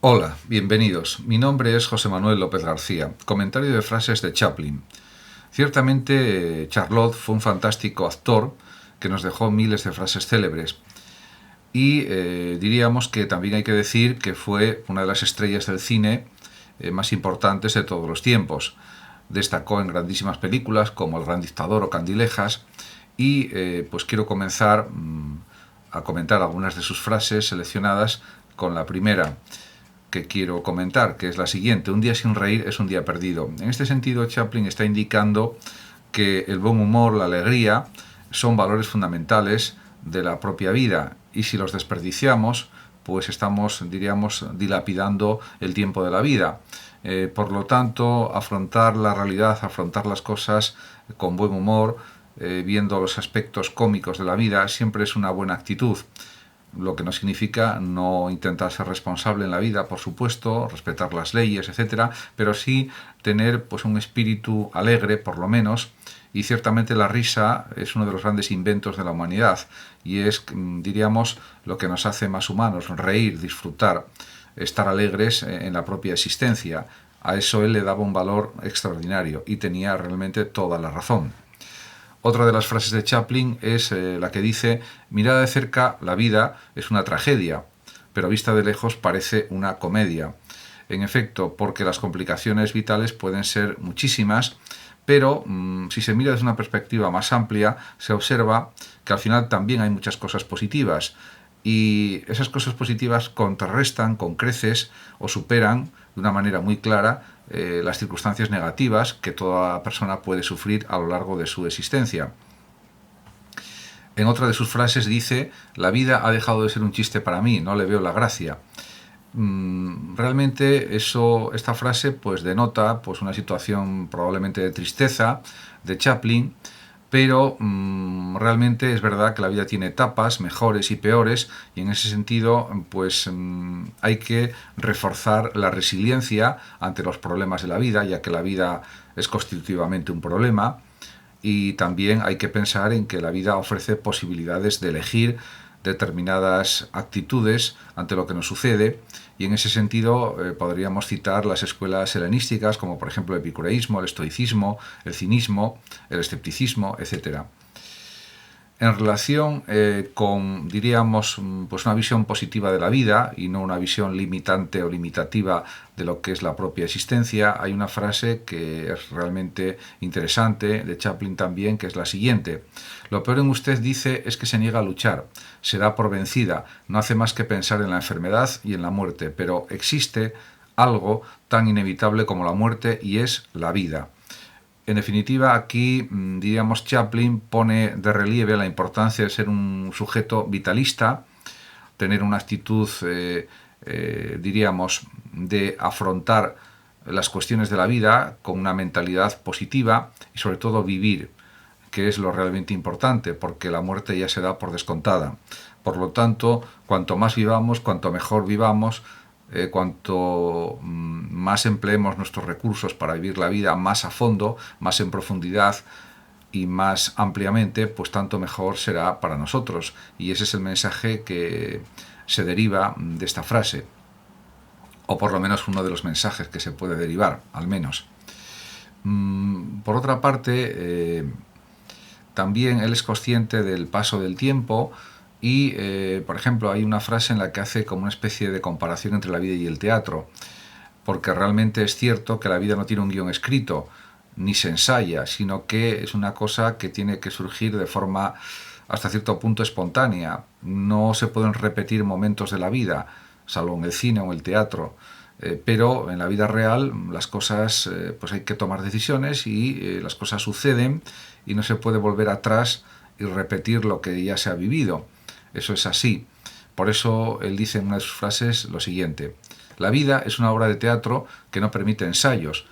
Hola, bienvenidos. Mi nombre es José Manuel López García. Comentario de frases de Chaplin. Ciertamente, Charlotte fue un fantástico actor que nos dejó miles de frases célebres. Y diríamos que también hay que decir que fue una de las estrellas del cine más importantes de todos los tiempos. Destacó en grandísimas películas como El Gran Dictador o Candilejas. Y pues quiero comenzar a comentar algunas de sus frases seleccionadas con la primera que quiero comentar, que es la siguiente: un día sin reír es un día perdido. En este sentido, Chaplin está indicando que el buen humor, la alegría, son valores fundamentales de la propia vida, y si los desperdiciamos, pues estamos, diríamos, dilapidando el tiempo de la vida. Por lo tanto, afrontar la realidad, afrontar las cosas con buen humor, viendo los aspectos cómicos de la vida, siempre es una buena actitud, lo que no significa no intentar ser responsable en la vida, por supuesto, respetar las leyes, etcétera, pero sí tener pues un espíritu alegre, por lo menos. Y ciertamente la risa es uno de los grandes inventos de la humanidad, y es, diríamos, lo que nos hace más humanos: reír, disfrutar, estar alegres en la propia existencia. A eso él le daba un valor extraordinario, y tenía realmente toda la razón. Otra de las frases de Chaplin es la que dice: mirada de cerca, la vida es una tragedia, pero vista de lejos parece una comedia. En efecto, porque las complicaciones vitales pueden ser muchísimas, pero si se mira desde una perspectiva más amplia, se observa que al final también hay muchas cosas positivas, y esas cosas positivas contrarrestan con creces o superan de una manera muy clara las circunstancias negativas que toda persona puede sufrir a lo largo de su existencia. En otra de sus frases dice: la vida ha dejado de ser un chiste para mí, no le veo la gracia. Realmente esta frase pues denota pues una situación probablemente de tristeza de Chaplin, pero realmente es verdad que la vida tiene etapas mejores y peores, y en ese sentido pues hay que reforzar la resiliencia ante los problemas de la vida, ya que la vida es constitutivamente un problema. Y también hay que pensar en que la vida ofrece posibilidades de elegir determinadas actitudes ante lo que nos sucede, y en ese sentido podríamos citar las escuelas helenísticas, como por ejemplo el epicureísmo, el estoicismo, el cinismo, el escepticismo, etcétera. En relación con, diríamos, pues una visión positiva de la vida y no una visión limitante o limitativa de lo que es la propia existencia, hay una frase que es realmente interesante de Chaplin también, que es la siguiente: lo peor en usted, dice, es que se niega a luchar, se da por vencida, no hace más que pensar en la enfermedad y en la muerte, pero existe algo tan inevitable como la muerte, y es la vida. En definitiva, aquí, diríamos, Chaplin pone de relieve la importancia de ser un sujeto vitalista, tener una actitud, diríamos, de afrontar las cuestiones de la vida con una mentalidad positiva, y sobre todo vivir, que es lo realmente importante, porque la muerte ya se da por descontada. Por lo tanto, cuanto más vivamos, cuanto mejor vivamos, cuanto más empleemos nuestros recursos para vivir la vida más a fondo, más en profundidad y más ampliamente, pues tanto mejor será para nosotros. Y ese es el mensaje que se deriva de esta frase, o por lo menos uno de los mensajes que se puede derivar, al menos. Por otra parte, también él es consciente del paso del tiempo, y, por ejemplo, hay una frase en la que hace como una especie de comparación entre la vida y el teatro, porque realmente es cierto que la vida no tiene un guión escrito, ni se ensaya, sino que es una cosa que tiene que surgir de forma hasta cierto punto espontánea. No se pueden repetir momentos de la vida, salvo en el cine o en el teatro. Pero en la vida real las cosas, pues hay que tomar decisiones, y las cosas suceden, y no se puede volver atrás y repetir lo que ya se ha vivido. Eso es así. Por eso él dice en una de sus frases lo siguiente: la vida es una obra de teatro que no permite ensayos.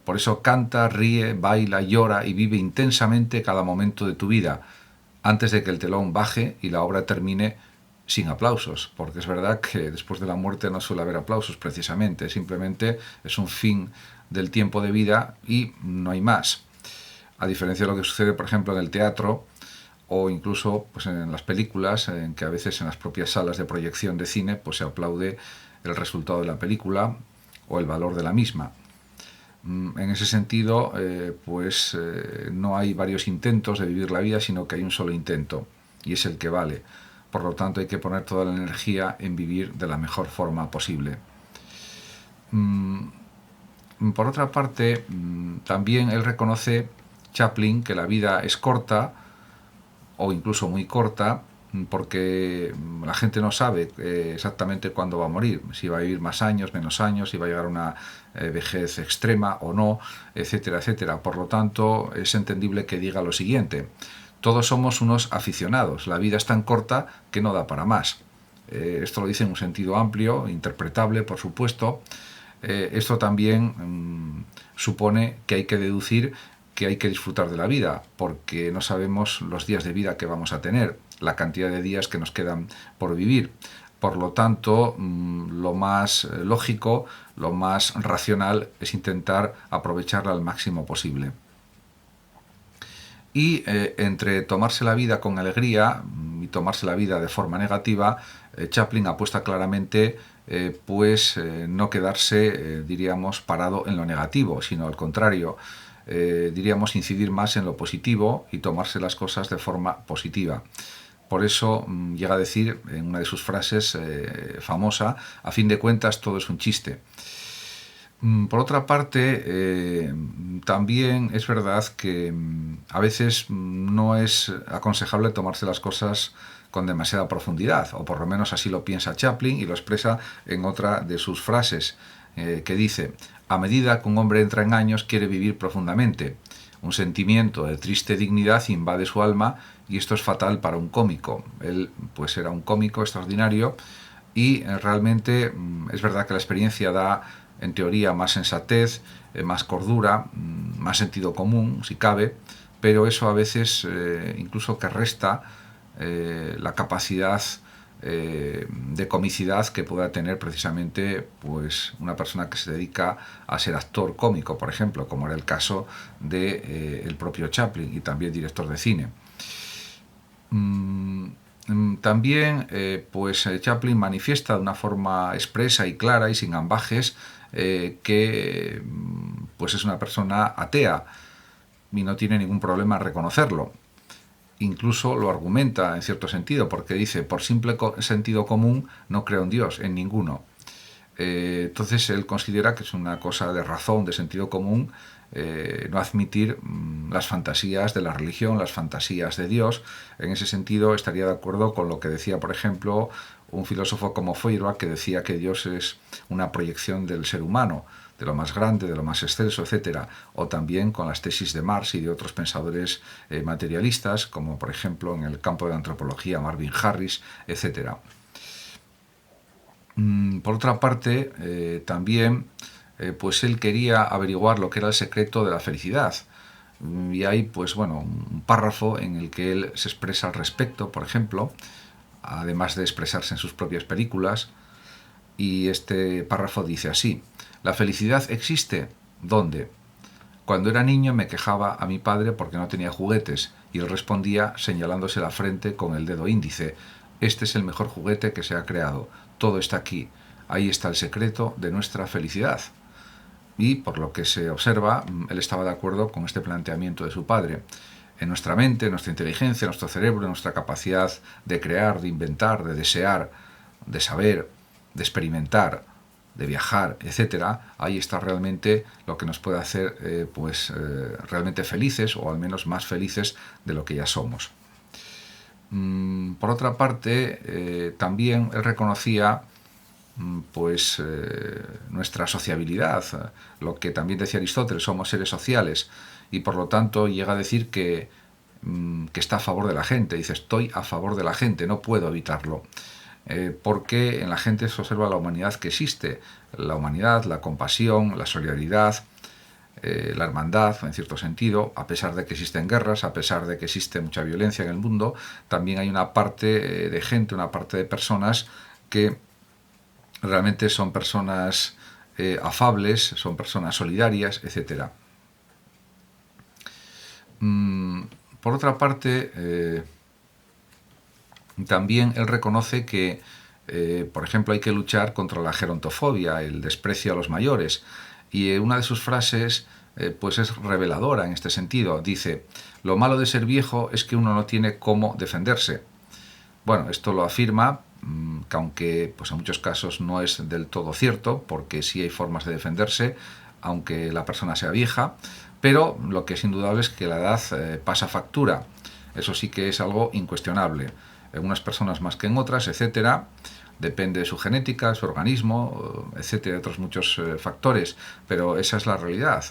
Por eso canta, ríe, baila, llora y vive intensamente cada momento de tu vida, antes de que el telón baje y la obra termine sin aplausos, porque es verdad que después de la muerte no suele haber aplausos precisamente, simplemente es un fin del tiempo de vida y no hay más. A diferencia de lo que sucede, por ejemplo, en el teatro, o incluso pues en las películas, en que a veces en las propias salas de proyección de cine pues se aplaude el resultado de la película o el valor de la misma. En ese sentido, no hay varios intentos de vivir la vida, sino que hay un solo intento, y es el que vale. Por lo tanto, hay que poner toda la energía en vivir de la mejor forma posible. Por otra parte, también él reconoce, Chaplin, que la vida es corta, o incluso muy corta, porque la gente no sabe exactamente cuándo va a morir, si va a vivir más años, menos años, si va a llegar a una vejez extrema o no, etcétera, etcétera. Por lo tanto, es entendible que diga lo siguiente: todos somos unos aficionados, la vida es tan corta que no da para más. Esto lo dice en un sentido amplio, interpretable, por supuesto. Esto también supone que hay que deducir que hay que disfrutar de la vida, porque no sabemos los días de vida que vamos a tener, la cantidad de días que nos quedan por vivir. Por lo tanto, lo más lógico, lo más racional es intentar aprovecharla al máximo posible. Y entre tomarse la vida con alegría y tomarse la vida de forma negativa, Chaplin apuesta claramente no quedarse, diríamos, parado en lo negativo, sino al contrario, diríamos, incidir más en lo positivo y tomarse las cosas de forma positiva. Por eso llega a decir en una de sus frases famosa: a fin de cuentas todo es un chiste. Por otra parte, también es verdad que a veces no es aconsejable tomarse las cosas con demasiada profundidad, o por lo menos así lo piensa Chaplin y lo expresa en otra de sus frases, que dice: a medida que un hombre entra en años quiere vivir profundamente. Un sentimiento de triste dignidad invade su alma y esto es fatal para un cómico. Él pues era un cómico extraordinario y realmente es verdad que la experiencia da, en teoría, más sensatez, más cordura, más sentido común, si cabe, pero eso a veces incluso que resta la capacidad de comicidad que pueda tener precisamente pues una persona que se dedica a ser actor cómico, por ejemplo, como era el caso de el propio Chaplin, y también director de cine. También Chaplin manifiesta de una forma expresa y clara y sin ambajes que pues es una persona atea y no tiene ningún problema en reconocerlo. Incluso lo argumenta en cierto sentido, porque dice: por simple sentido común no creo en Dios, en ninguno. Entonces él considera que es una cosa de razón, de sentido común, no admitir las fantasías de la religión, las fantasías de Dios. En ese sentido estaría de acuerdo con lo que decía, por ejemplo, un filósofo como Feuerbach, que decía que Dios es una proyección del ser humano, de lo más grande, de lo más excelso, etc. O también con las tesis de Marx y de otros pensadores materialistas, como por ejemplo en el campo de la antropología Marvin Harris, etc. Por otra parte, también pues él quería averiguar lo que era el secreto de la felicidad. Y hay pues bueno, un párrafo en el que él se expresa al respecto, por ejemplo, además de expresarse en sus propias películas, y este párrafo dice así: la felicidad existe. ¿Dónde? Cuando era niño me quejaba a mi padre porque no tenía juguetes, y él respondía señalándose la frente con el dedo índice: este es el mejor juguete que se ha creado, todo está aquí, ahí está el secreto de nuestra felicidad. Y por lo que se observa, él estaba de acuerdo con este planteamiento de su padre. En nuestra mente, en nuestra inteligencia, en nuestro cerebro, en nuestra capacidad de crear, de inventar, de desear, de saber, de experimentar, de viajar, etcétera, ahí está realmente lo que nos puede hacer realmente felices, o al menos más felices de lo que ya somos. Por otra parte, también él reconocía nuestra sociabilidad, lo que también decía Aristóteles: somos seres sociales, y por lo tanto llega a decir que está a favor de la gente. Dice: estoy a favor de la gente, no puedo evitarlo, porque en la gente se observa la humanidad que existe, la humanidad, la compasión, la solidaridad, la hermandad, en cierto sentido. A pesar de que existen guerras, a pesar de que existe mucha violencia en el mundo, también hay una parte de gente, una parte de personas que realmente son personas afables, son personas solidarias, etc. Por otra parte, también él reconoce que Por ejemplo, hay que luchar contra la gerontofobia, el desprecio a los mayores. Y una de sus frases pues es reveladora en este sentido. Dice: lo malo de ser viejo es que uno no tiene cómo defenderse. Bueno, esto lo afirma, que aunque pues en muchos casos no es del todo cierto, porque sí hay formas de defenderse, aunque la persona sea vieja, pero lo que es indudable es que la edad pasa factura. Eso sí que es algo incuestionable. En unas personas más que en otras, etcétera. Depende de su genética, su organismo, etcétera, de otros muchos factores, pero esa es la realidad.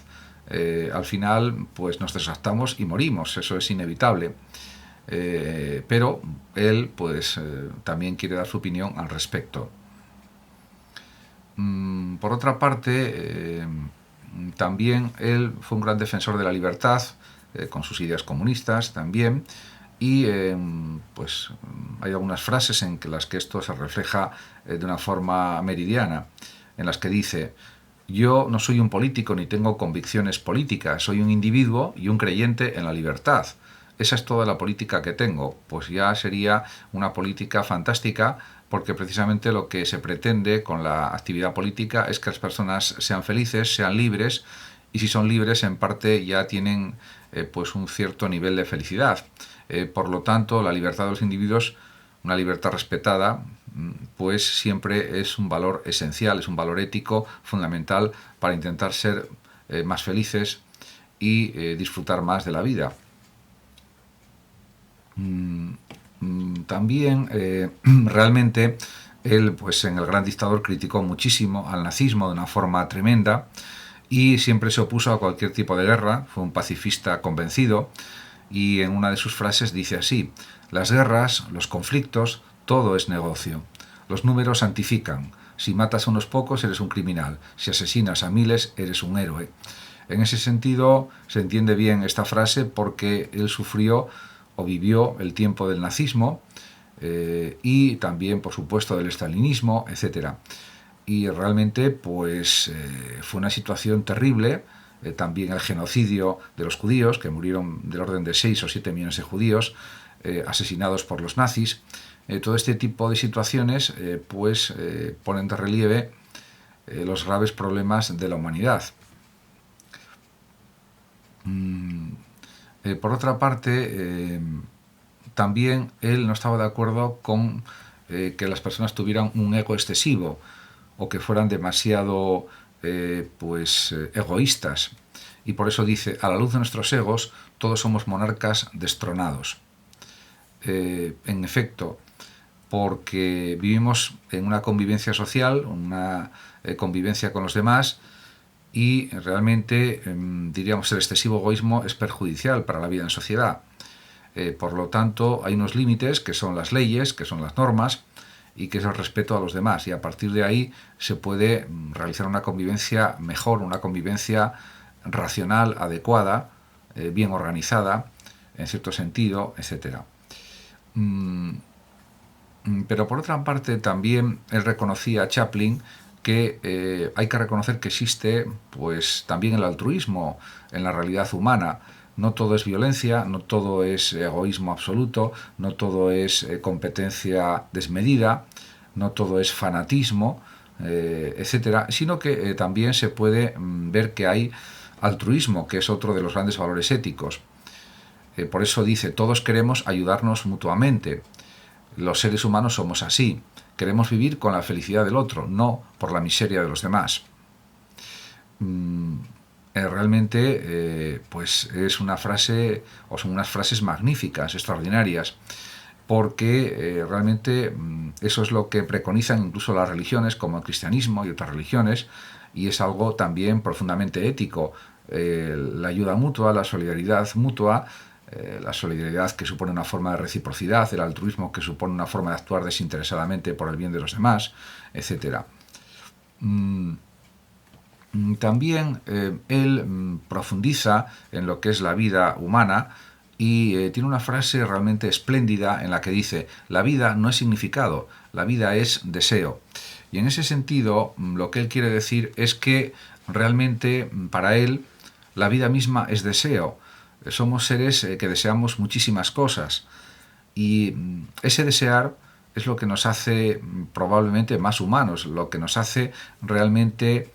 Al final, pues nos desgastamos y morimos, eso es inevitable. Pero él, pues, también quiere dar su opinión al respecto. Por otra parte, también él fue un gran defensor de la libertad, con sus ideas comunistas también, y pues hay algunas frases en las que esto se refleja de una forma meridiana, en las que dice: yo no soy un político ni tengo convicciones políticas, soy un individuo y un creyente en la libertad. Esa es toda la política que tengo. Pues ya sería una política fantástica, porque precisamente lo que se pretende con la actividad política es que las personas sean felices, sean libres, y si son libres en parte ya tienen pues un cierto nivel de felicidad. Por lo tanto, la libertad de los individuos, una libertad respetada, pues siempre es un valor esencial, es un valor ético fundamental para intentar ser más felices y disfrutar más de la vida. También realmente él, pues en El Gran Dictador, criticó muchísimo al nazismo de una forma tremenda y siempre se opuso a cualquier tipo de guerra. Fue un pacifista convencido, y en una de sus frases dice así: las guerras, los conflictos, todo es negocio. Los números santifican. Si matas a unos pocos, eres un criminal. Si asesinas a miles, eres un héroe. En ese sentido, se entiende bien esta frase, porque él sufrió o vivió el tiempo del nazismo y también, por supuesto, del estalinismo, etcétera. Y realmente, pues, fue una situación terrible. También el genocidio de los judíos, que murieron del orden de 6 o 7 millones de judíos asesinados por los nazis. Todo este tipo de situaciones pues ponen de relieve los graves problemas de la humanidad. Por otra parte, también él no estaba de acuerdo con que las personas tuvieran un ego excesivo o que fueran demasiado egoístas. Y por eso dice: a la luz de nuestros egos, todos somos monarcas destronados. En efecto, porque vivimos en una convivencia social, una convivencia con los demás, y realmente, diríamos, el excesivo egoísmo es perjudicial para la vida en sociedad. Por lo tanto, hay unos límites que son las leyes, que son las normas, y que es el respeto a los demás, y a partir de ahí se puede realizar una convivencia mejor, una convivencia racional, adecuada, bien organizada, en cierto sentido, etc. Pero por otra parte, también él reconocía a Chaplin que hay que reconocer que existe pues también el altruismo en la realidad humana. No todo es violencia, no todo es egoísmo absoluto, no todo es competencia desmedida, no todo es fanatismo, etcétera, sino que también se puede ver que hay altruismo, que es otro de los grandes valores éticos. Por eso dice: todos queremos ayudarnos mutuamente. Los seres humanos somos así. Queremos vivir con la felicidad del otro, no por la miseria de los demás. Realmente pues es una frase, o son unas frases magníficas, extraordinarias, porque realmente eso es lo que preconizan incluso las religiones, como el cristianismo y otras religiones, y es algo también profundamente ético. La ayuda mutua, la solidaridad mutua, la solidaridad, que supone una forma de reciprocidad, el altruismo, que supone una forma de actuar desinteresadamente por el bien de los demás, etc. También él profundiza en lo que es la vida humana, y tiene una frase realmente espléndida en la que dice: la vida no es significado, la vida es deseo. Y en ese sentido, lo que él quiere decir es que realmente para él la vida misma es deseo. Somos seres que deseamos muchísimas cosas, y ese desear es lo que nos hace probablemente más humanos, lo que nos hace realmente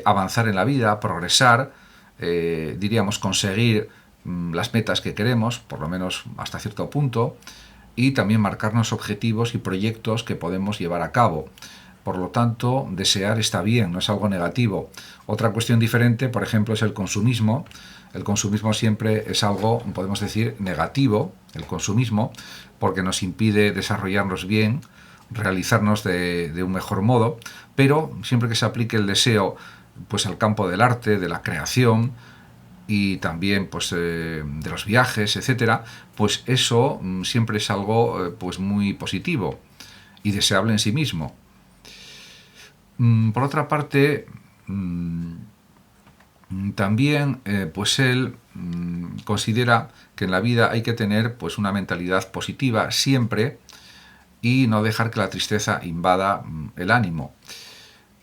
avanzar en la vida, progresar, diríamos conseguir las metas que queremos, por lo menos hasta cierto punto, y también marcarnos objetivos y proyectos que podemos llevar a cabo. Por lo tanto, desear está bien, no es algo negativo. Otra cuestión diferente, por ejemplo, es el consumismo. El consumismo siempre es algo, podemos decir, negativo, el consumismo, porque nos impide desarrollarnos bien, realizarnos de un mejor modo, pero siempre que se aplique el deseo pues al campo del arte, de la creación y también pues de los viajes, etcétera, pues eso siempre es algo pues muy positivo y deseable en sí mismo. Por otra parte, también pues él considera que en la vida hay que tener pues una mentalidad positiva siempre y no dejar que la tristeza invada el ánimo.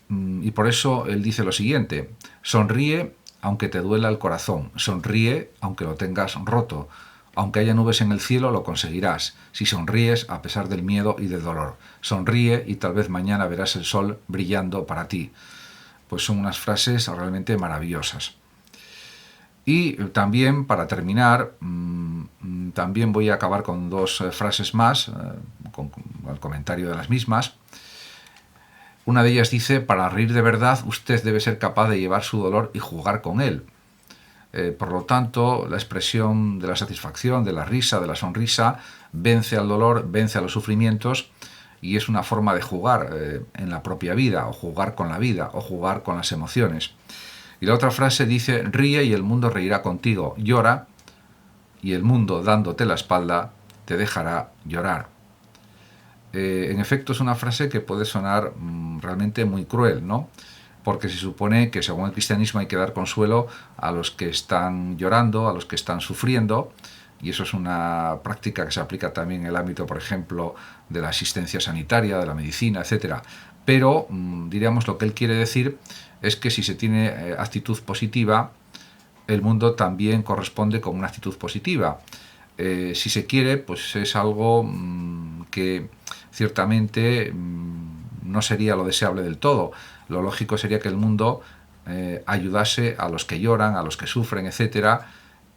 Y por eso él dice lo siguiente: sonríe aunque te duela el corazón, sonríe aunque lo tengas roto, aunque haya nubes en el cielo lo conseguirás, si sonríes a pesar del miedo y del dolor, sonríe y tal vez mañana verás el sol brillando para ti. Pues son unas frases realmente maravillosas. Y también, para terminar, también voy a acabar con dos frases más, con el comentario de las mismas. Una de ellas dice: para reír de verdad usted debe ser capaz de llevar su dolor y jugar con él. Por lo tanto, la expresión de la satisfacción, de la risa, de la sonrisa, vence al dolor, vence a los sufrimientos, y es una forma de jugar en la propia vida, o jugar con la vida, o jugar con las emociones. Y la otra frase dice: ríe y el mundo reirá contigo, llora y el mundo, dándote la espalda, te dejará llorar. En efecto, es una frase que puede sonar realmente muy cruel, ¿no? Porque se supone que según el cristianismo hay que dar consuelo a los que están llorando, a los que están sufriendo, y eso es una práctica que se aplica también en el ámbito, por ejemplo, de la asistencia sanitaria, de la medicina, etc. Pero, diríamos, lo que él quiere decir es que si se tiene actitud positiva, el mundo también corresponde con una actitud positiva. Si se quiere, pues es algo que ciertamente no sería lo deseable del todo. Lo lógico sería que el mundo ayudase a los que lloran, a los que sufren, etcétera,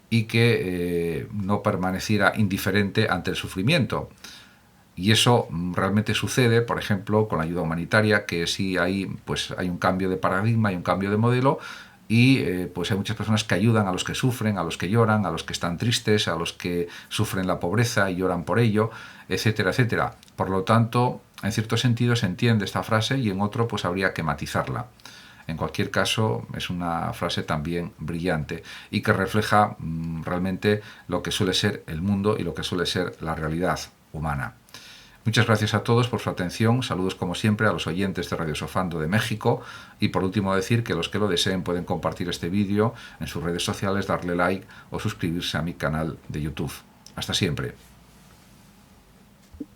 y que no permaneciera indiferente ante el sufrimiento. Y eso realmente sucede, por ejemplo, con la ayuda humanitaria, que sí hay un cambio de paradigma, hay un cambio de modelo, y pues hay muchas personas que ayudan a los que sufren, a los que lloran, a los que están tristes, a los que sufren la pobreza y lloran por ello, etcétera, etcétera. Por lo tanto, en cierto sentido se entiende esta frase, y en otro pues habría que matizarla. En cualquier caso, es una frase también brillante y que refleja realmente lo que suele ser el mundo y lo que suele ser la realidad humana. Muchas gracias a todos por su atención, saludos como siempre a los oyentes de Radio Sofando de México, y por último decir que los que lo deseen pueden compartir este vídeo en sus redes sociales, darle like o suscribirse a mi canal de YouTube. Hasta siempre.